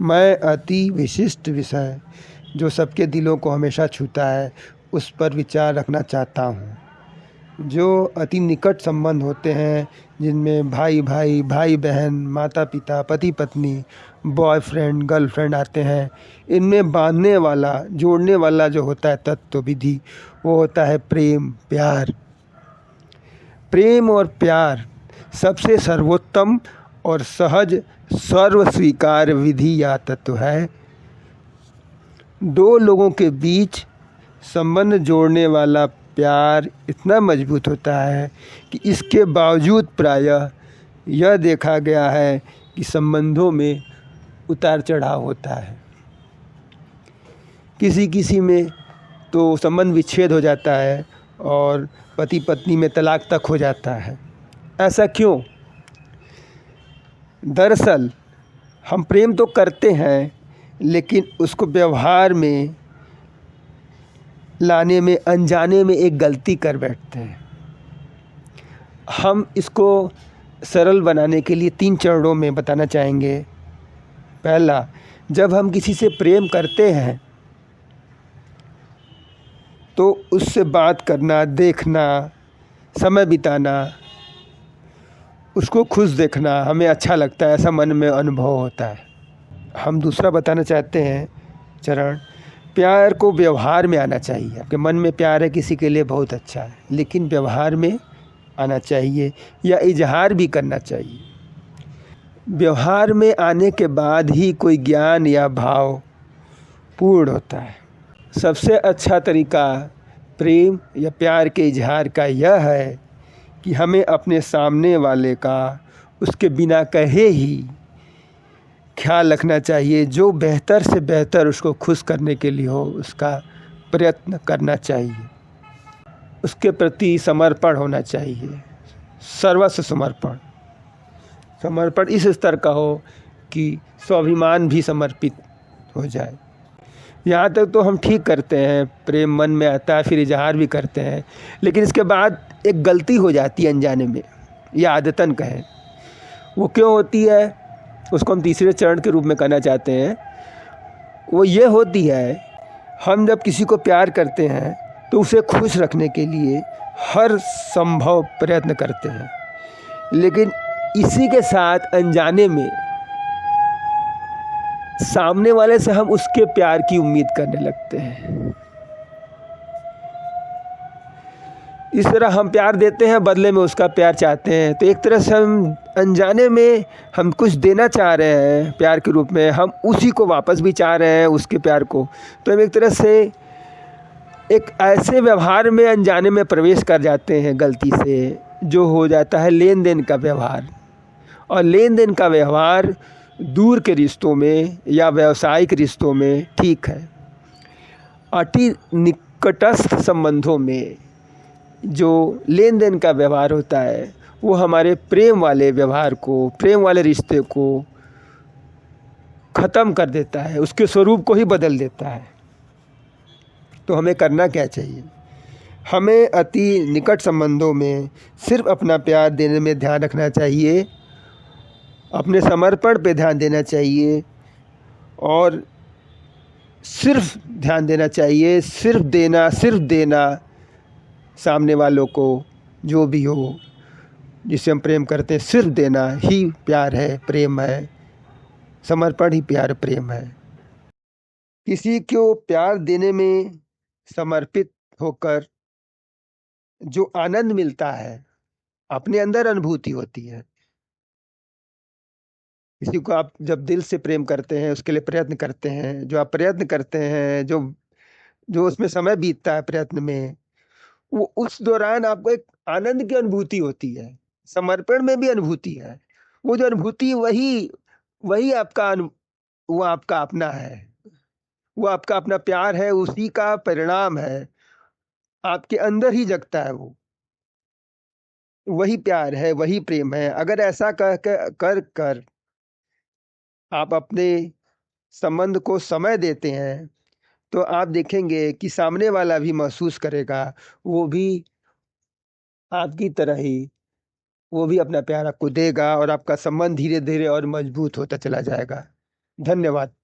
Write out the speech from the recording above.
मैं अति विशिष्ट विषय जो सबके दिलों को हमेशा छूता है उस पर विचार रखना चाहता हूँ। जो अति निकट संबंध होते हैं, जिनमें भाई भाई, भाई बहन, माता पिता, पति पत्नी, बॉयफ्रेंड, गर्लफ्रेंड आते हैं, इनमें बांधने वाला, जोड़ने वाला जो होता है तत्व विधि, वो होता है प्रेम, प्यार। प्रेम और प्यार सबसे सर्वोत्तम और सहज सर्व स्वीकार विधि या तत्व है। दो लोगों के बीच संबंध जोड़ने वाला प्यार इतना मजबूत होता है कि इसके बावजूद प्रायः यह देखा गया है कि संबंधों में उतार चढ़ाव होता है। किसी किसी में तो संबंध विच्छेद हो जाता है और पति पत्नी में तलाक तक हो जाता है। ऐसा क्यों? दरअसल हम प्रेम तो करते हैं, लेकिन उसको व्यवहार में लाने में अनजाने में एक गलती कर बैठते हैं। हम इसको सरल बनाने के लिए 3 चरणों में बताना चाहेंगे। पहला, जब हम किसी से प्रेम करते हैं तो उससे बात करना, देखना, समय बिताना, उसको खुश देखना हमें अच्छा लगता है, ऐसा मन में अनुभव होता है। हम दूसरा बताना चाहते हैं चरण, प्यार को व्यवहार में आना चाहिए। आपके मन में प्यार है किसी के लिए, बहुत अच्छा है, लेकिन व्यवहार में आना चाहिए या इजहार भी करना चाहिए। व्यवहार में आने के बाद ही कोई ज्ञान या भाव पूर्ण होता है। सबसे अच्छा तरीका प्रेम या प्यार के इजहार का यह है कि हमें अपने सामने वाले का उसके बिना कहे ही ख्याल रखना चाहिए। जो बेहतर से बेहतर उसको खुश करने के लिए हो, उसका प्रयत्न करना चाहिए। उसके प्रति समर्पण होना चाहिए, सर्वस्व समर्पण। समर्पण इस स्तर का हो कि स्वाभिमान भी समर्पित हो जाए। यहाँ तक तो हम ठीक करते हैं, प्रेम मन में आता है, फिर इजहार भी करते हैं, लेकिन इसके बाद एक गलती हो जाती है अनजाने में, या आदतन कहें। वो क्यों होती है, उसको हम तीसरे चरण के रूप में कहना चाहते हैं। वो ये होती है, हम जब किसी को प्यार करते हैं तो उसे खुश रखने के लिए हर संभव प्रयत्न करते हैं, लेकिन इसी के साथ अनजाने में सामने वाले से हम उसके प्यार की उम्मीद करने लगते हैं। इस तरह हम प्यार देते हैं, बदले में उसका प्यार चाहते हैं। तो एक तरह से हम अनजाने में हम कुछ देना चाह रहे हैं प्यार के रूप में, हम उसी को वापस भी चाह रहे हैं, उसके प्यार को। तो हम एक तरह से एक ऐसे व्यवहार में अनजाने में प्रवेश कर जाते हैं गलती से, जो हो जाता है लेन देन का व्यवहार। और लेन देन का व्यवहार दूर के रिश्तों में या व्यावसायिक रिश्तों में ठीक है। अति निकटस्थ संबंधों में जो लेन देन का व्यवहार होता है, वो हमारे प्रेम वाले व्यवहार को, प्रेम वाले रिश्ते को ख़त्म कर देता है, उसके स्वरूप को ही बदल देता है। तो हमें करना क्या चाहिए? हमें अति निकट संबंधों में सिर्फ अपना प्यार देने में ध्यान रखना चाहिए, अपने समर्पण पे ध्यान देना चाहिए, और सिर्फ ध्यान देना चाहिए, सिर्फ देना सामने वालों को, जो भी हो जिसे हम प्रेम करते हैं, सिर्फ देना ही प्यार है, प्रेम है। समर्पण ही प्यार प्रेम है। किसी को प्यार देने में समर्पित होकर जो आनंद मिलता है, अपने अंदर अनुभूति होती है। किसी को आप जब दिल से प्रेम करते हैं, उसके लिए प्रयत्न करते हैं, जो आप प्रयत्न करते हैं, जो उसमें समय बीतता है प्रयत्न में, वो उस दौरान आपको एक आनंद की अनुभूति होती है। समर्पण में भी अनुभूति है। वो जो अनुभूति वही वो आपका अपना है, वो आपका अपना प्यार है, उसी का परिणाम है, आपके अंदर ही जगता है। वो वही प्यार है, वही प्रेम है। अगर ऐसा कर आप अपने संबंध को समय देते हैं, तो आप देखेंगे कि सामने वाला भी महसूस करेगा, वो भी आपकी तरह ही वो भी अपना प्यार आपको देगा, और आपका संबंध धीरे धीरे और मजबूत होता चला जाएगा। धन्यवाद।